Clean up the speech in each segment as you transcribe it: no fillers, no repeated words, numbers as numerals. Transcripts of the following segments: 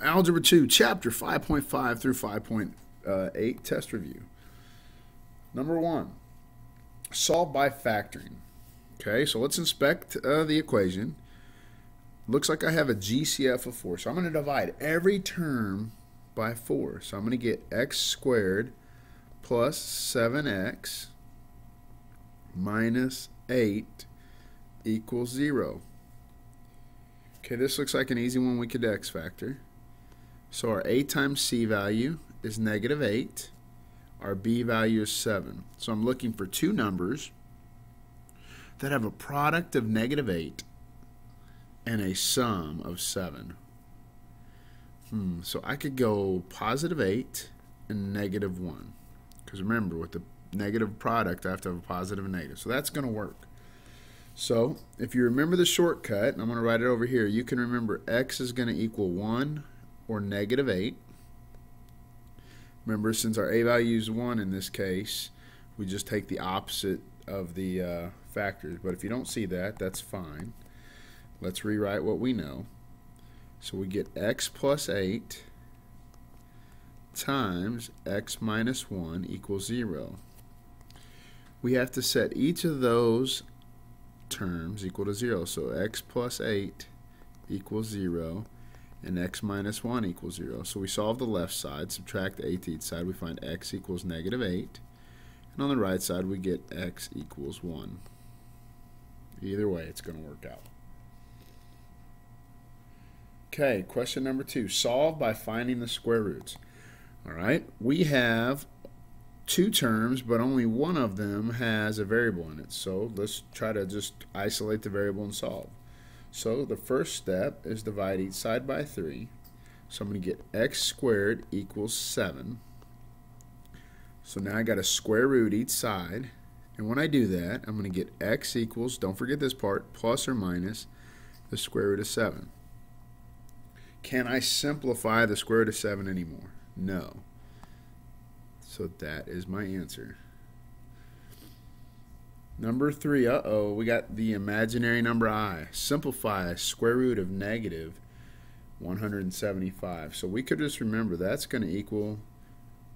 Algebra 2 Chapter 5.5 through 5.8 test review. Number 1, solve by factoring. Okay, so let's inspect the equation. Looks like I have a GCF of 4, so I'm going to divide every term by 4. So I'm going to get x squared plus 7x minus 8 equals 0. Okay, this looks like an easy one we could x factor. So our a times c value is negative 8. Our b value is 7. So I'm looking for two numbers that have a product of negative 8 and a sum of 7. So I could go positive 8 and negative 1. Because remember, with the negative product, I have to have a positive and negative. So that's going to work. So if you remember the shortcut, and I'm going to write it over here, you can remember x is going to equal 1 or negative 8. Remember, since our a value is 1 in this case, we just take the opposite of the factors. But if you don't see that, that's fine. Let's rewrite what we know. So we get x plus 8 times x minus 1 equals 0. We have to set each of those terms equal to 0. So x plus 8 equals 0. And x minus 1 equals 0. So we solve the left side, subtract 8 to each side, we find x equals negative 8. And on the right side, we get x equals 1. Either way, it's going to work out. Okay, question number 2. Solve by finding the square roots. All right, we have two terms, but only one of them has a variable in it. So let's try to just isolate the variable and solve. So the first step is divide each side by 3. So I'm going to get x squared equals 7. So now I got to square root each side. And when I do that, I'm going to get x equals, don't forget this part, plus or minus the square root of 7. Can I simplify the square root of 7 anymore? No. So that is my answer. Number 3, we got the imaginary number I. Simplify square root of negative 175. So we could just remember that's going to equal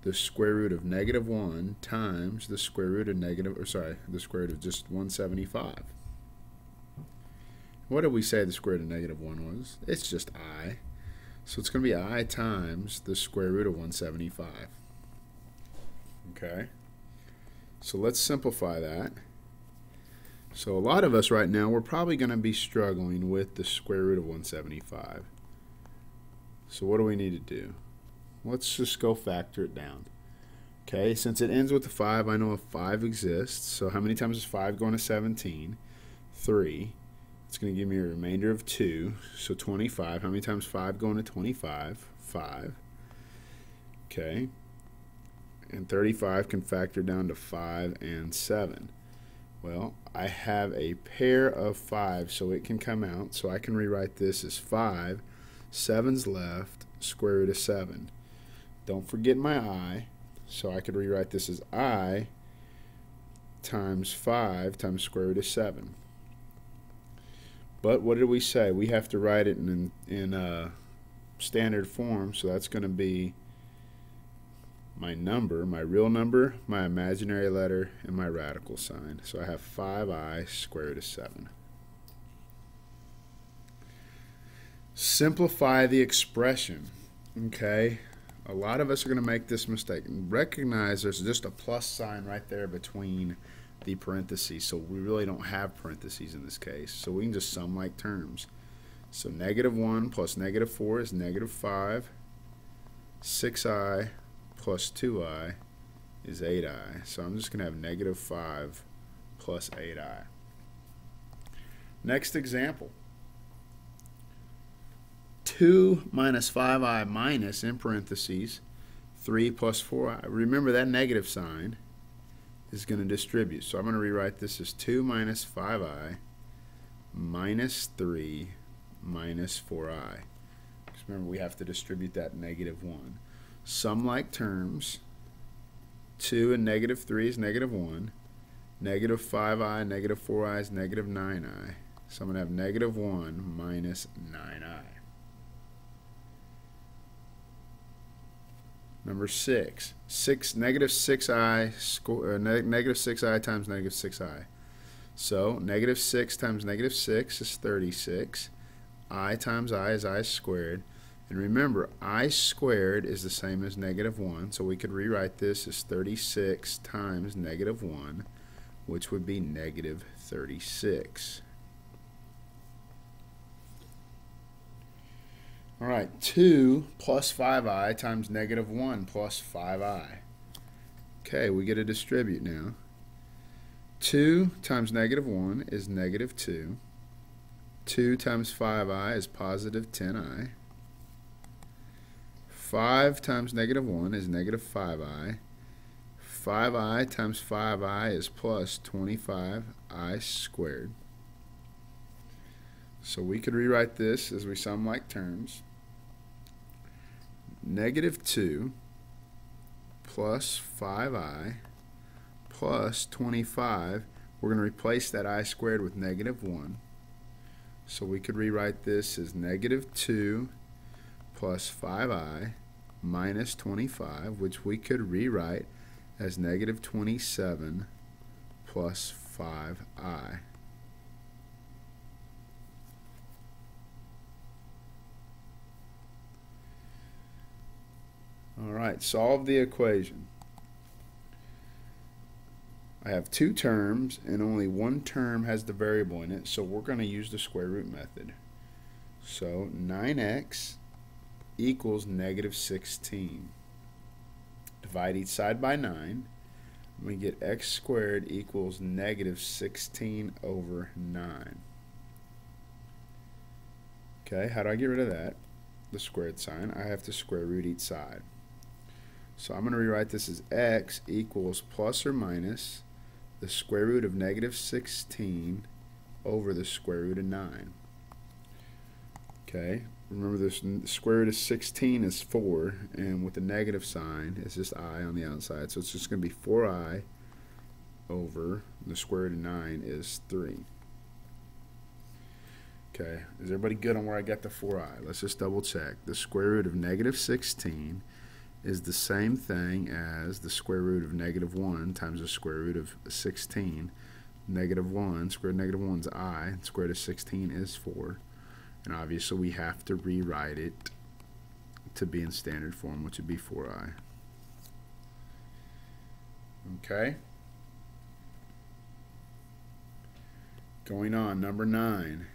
the square root of negative 1 times the square root of the square root of just 175. What did we say the square root of negative 1 was? It's just I. So it's going to be I times the square root of 175. Okay? So let's simplify that. So a lot of us right now, we're probably going to be struggling with the square root of 175. So what do we need to do? Let's just go factor it down. Okay, since it ends with a 5, I know a 5 exists. So how many times is 5 going to 17? 3. It's going to give me a remainder of 2. So 25. How many times 5 going to 25? 5. Okay. And 35 can factor down to 5 and 7. Well, I have a pair of 5, so it can come out. So I can rewrite this as 5, 7's left, square root of 7. Don't forget my I, so I could rewrite this as I times 5 times square root of 7. But what did we say? We have to write it in standard form, so that's going to be my number, my real number, my imaginary letter, and my radical sign. So I have 5i square root of 7. Simplify the expression. Okay? A lot of us are going to make this mistake. Recognize there's just a plus sign right there between the parentheses. So we really don't have parentheses in this case. So we can just sum like terms. So negative 1 plus negative 4 is negative 5. 6i plus 2i is 8i. So I'm just going to have negative 5 plus 8i. Next example. 2 minus 5i minus, in parentheses, 3 plus 4i. Remember that negative sign is going to distribute. So I'm going to rewrite this as 2 minus 5i minus 3 minus 4i. Because remember, we have to distribute that negative 1. Sum like terms. 2 and negative 3 is negative 1. Negative 5i, negative 4i is negative 9i. So I'm going to have negative 1 minus 9i. Number 6. Negative 6i times negative 6i. So negative 6 times negative 6 is 36. I times I is I squared. And remember, I squared is the same as negative 1, so we could rewrite this as 36 times negative 1, which would be negative 36. All right, 2 plus 5i times negative 1 plus 5i. Okay, we get to distribute now. 2 times negative 1 is negative 2. 2 times 5i is positive 10i. 5 times negative 1 is negative 5i. 5i times 5i is plus 25i squared. So we could rewrite this as we sum like terms. Negative 2 plus 5i plus 25. We're going to replace that I squared with negative 1. So we could rewrite this as negative 2 plus 5i minus 25, which we could rewrite as negative 27 plus 5i. Alright, solve the equation. I have two terms and only one term has the variable in it, so we're going to use the square root method. So 9x equals negative 16. Divide each side by 9. We get x squared equals negative 16 over 9. Okay, how do I get rid of that? The squared sign. I have to square root each side. So I'm going to rewrite this as x equals plus or minus the square root of negative 16 over the square root of 9. Okay, remember this square root of 16 is 4, and with the negative sign, it's just I on the outside. So it's just going to be 4i over the square root of 9 is 3. Okay, is everybody good on where I got the 4i? Let's just double check. The square root of negative 16 is the same thing as the square root of negative 1 times the square root of 16. Negative 1, square root of negative 1 is I, square root of 16 is 4. And obviously we have to rewrite it to be in standard form, which would be 4i. Okay? Going on, number 9.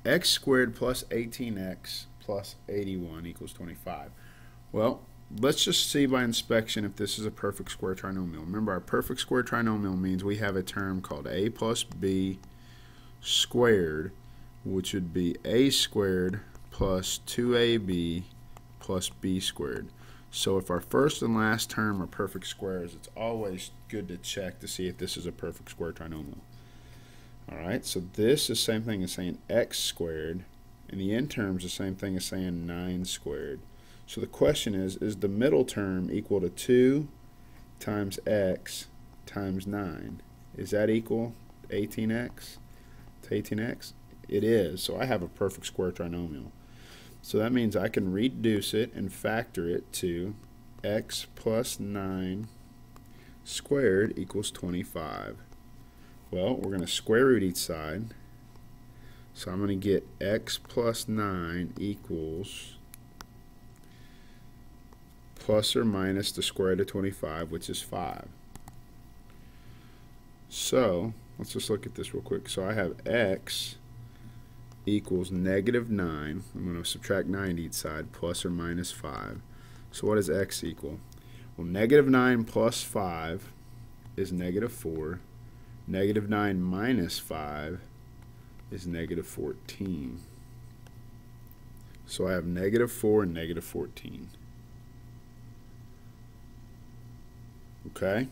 X squared plus 18x plus 81 equals 25. Well, let's just see by inspection if this is a perfect square trinomial. Remember, our perfect square trinomial means we have a term called a plus b squared, which would be a squared plus 2ab plus b squared. So if our first and last term are perfect squares, it's always good to check to see if this is a perfect square trinomial. Alright, so this is the same thing as saying x squared, and the end term is the same thing as saying 9 squared. So the question is the middle term equal to 2 times x times 9? Is that equal 18x to 18x? It is, so I have a perfect square trinomial. So that means I can reduce it and factor it to x plus 9 squared equals 25. Well, we're going to square root each side. So I'm going to get x plus 9 equals plus or minus the square root of 25, which is 5. So let's just look at this real quick. So I have x equals negative 9. I'm going to subtract 9 to each side, plus or minus 5. So what does x equal? Well, negative 9 plus 5 is negative 4. Negative 9 minus 5 is negative 14. So I have negative 4 and negative 14. Okay?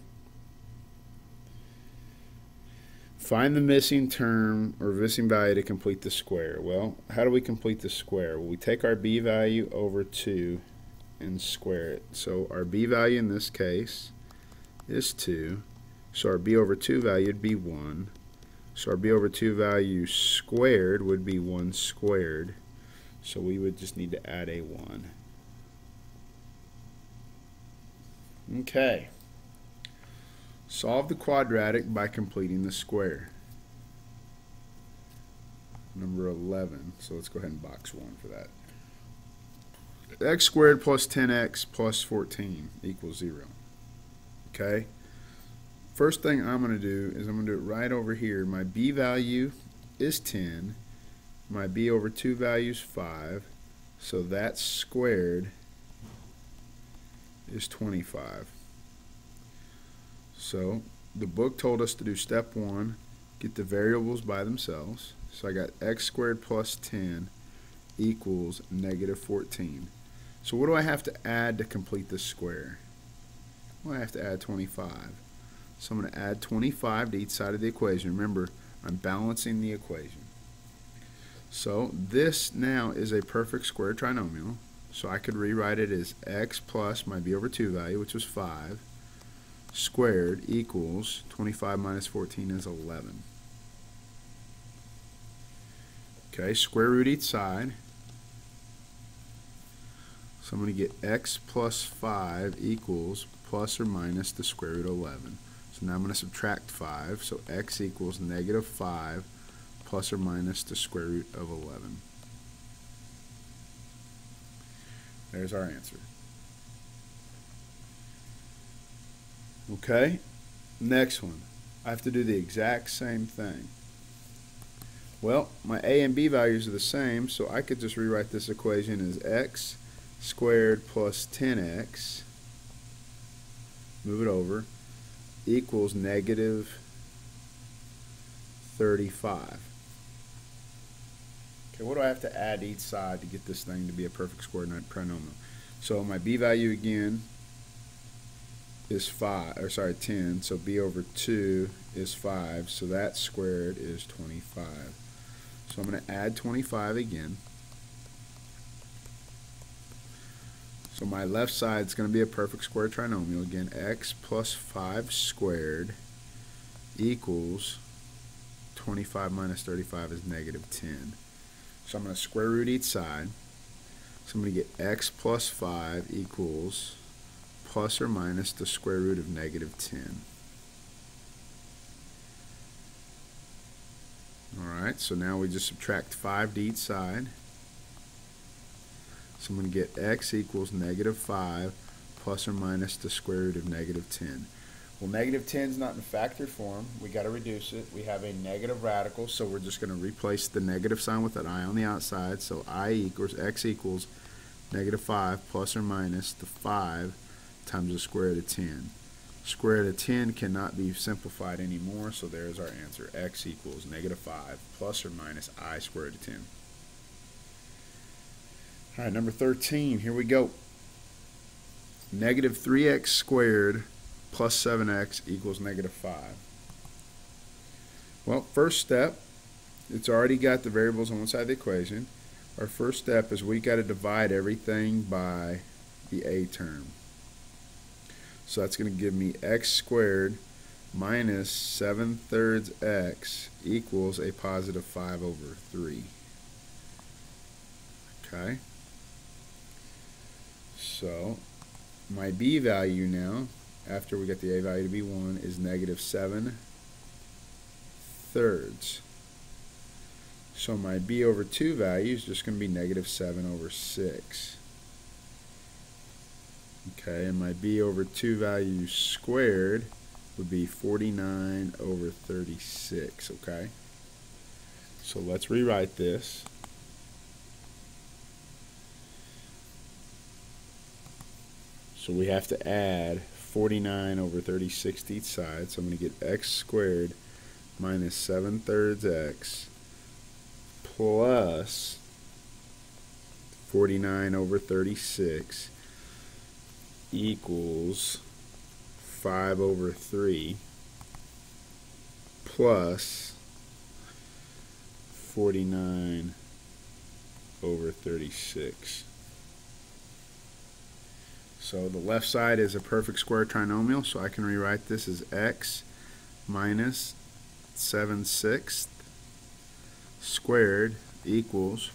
Find the missing term or missing value to complete the square. Well, how do we complete the square? Well, we take our b value over 2 and square it. So our b value in this case is 2. So our b over 2 value would be 1. So our b over 2 value squared would be 1 squared. So we would just need to add a 1. Okay. Solve the quadratic by completing the square. Number 11. So let's go ahead and box 1 for that. X squared plus 10x plus 14 equals 0. Okay? First thing I'm going to do is I'm going to do it right over here. My b value is 10. My b over 2 value is 5. So that squared is 25. So the book told us to do step 1, get the variables by themselves. So I got x squared plus 10 equals negative 14. So what do I have to add to complete this square? Well, I have to add 25. So I'm going to add 25 to each side of the equation. Remember, I'm balancing the equation. So this now is a perfect square trinomial. So I could rewrite it as x plus my b over 2 value, which was 5, squared equals 25 minus 14 is 11. Okay, square root each side. So I'm going to get x plus 5 equals plus or minus the square root of 11. So now I'm going to subtract 5. So x equals negative 5 plus or minus the square root of 11. There's our answer. Okay, next one. I have to do the exact same thing. Well, my a and b values are the same, so I could just rewrite this equation as x squared plus 10x, move it over, equals negative 35. Okay, what do I have to add to each side to get this thing to be a perfect square trinomial? So my b value again is 10, so b over 2 is 5, so that squared is 25. So I'm going to add 25 again. So my left side is going to be a perfect square trinomial. Again, x plus 5 squared equals 25 minus 35 is negative 10. So I'm going to square root each side. So I'm going to get x plus 5 equals plus or minus the square root of negative 10. Alright, so now we just subtract 5 to each side. So I'm going to get x equals negative 5 plus or minus the square root of negative 10. Well, negative 10 is not in factor form. We got to reduce it. We have a negative radical, so we're just going to replace the negative sign with an I on the outside. So x equals negative 5 plus or minus the 5 times the square root of 10. Square root of 10 cannot be simplified anymore, so there's our answer. X equals negative 5 plus or minus I square root of 10. All right, number 13, here we go. Negative 3x squared plus 7x equals negative 5. Well, first step, it's already got the variables on one side of the equation. Our first step is we got to divide everything by the a term. So that's going to give me x squared minus 7/3 x equals a positive 5 over 3. Okay. So my b value now, after we get the a value to be 1, is negative 7/3. So my b over 2 value is just going to be negative 7 over 6. Okay, and my b over 2 value squared would be 49 over 36, okay? So let's rewrite this. So we have to add 49 over 36 to each side, so I'm going to get x squared minus 7/3 x plus 49 over 36 equals 5 over 3 plus 49 over 36. So the left side is a perfect square trinomial, so I can rewrite this as x minus 7/6 squared equals